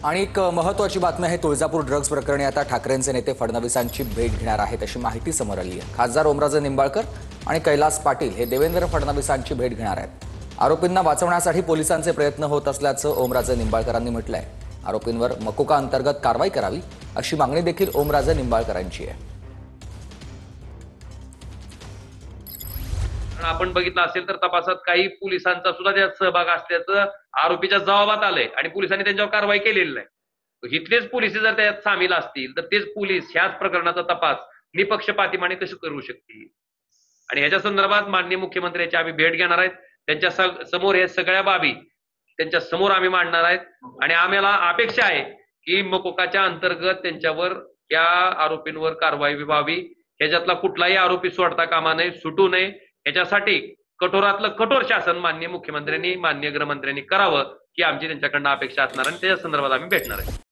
आणि एक महत्त्वाची बातमी आहे, तुळजापूर ड्रग्ज प्रकरणी आता ठाकरेंचे नेते फडणवीसांची भेट घेणार आहेत अशी माहिती समोर आली आहे। खासदार ओमराजे निंबाळकर आणि कैलास पाटील हे देवेंद्र फडणवीसांची भेट घेणार आहेत। आरोपींना वाचवण्यासाठी पोलिसांचे प्रयत्न होत असल्याचं ओमराजे निंबाळकरांनी म्हटलंय। आरोपींवर मकोका अंतर्गत कारवाई करावी अशी मागणी देखील ओमराजे निंबाळकरांची आहे। आपण बघितलं असेल तर तपासात काही पोलिसांचा सुद्धा त्यात सहभाग असल्याचं आरोपीच्या जबाबात आलंय आणि पोलिसांनी त्यांच्यावर कारवाई केलेली नाही। इथलेच पोलीस जर त्यात सामील असतील तर तेच पोलीस ह्याच प्रकरणाचा तपास निपक्षपातीपणे कसं करू शकतील। आणि ह्याच्या संदर्भात माननीय मुख्यमंत्र्यांची आम्ही भेट घेणार आहेत। त्यांच्या समोर हे सगळ्या बाबी त्यांच्या समोर आम्ही मांडणार आहेत आणि आम्हाला अपेक्षा आहे की मकोकाच्या अंतर्गत त्यांच्यावर या आरोपींवर कारवाई व्हावी। ह्याच्यातला कुठलाही आरोपी सोडता कामा नये, सुटू नये। याच्यासाठी कठोरातलं कठोर शासन माननीय मुख्यमंत्र्यांनी, माननीय गृहमंत्र्यांनी करावं ही आमची त्यांच्याकडनं अपेक्षा असणार आणि त्याच्या संदर्भात आम्ही भेटणार आहे।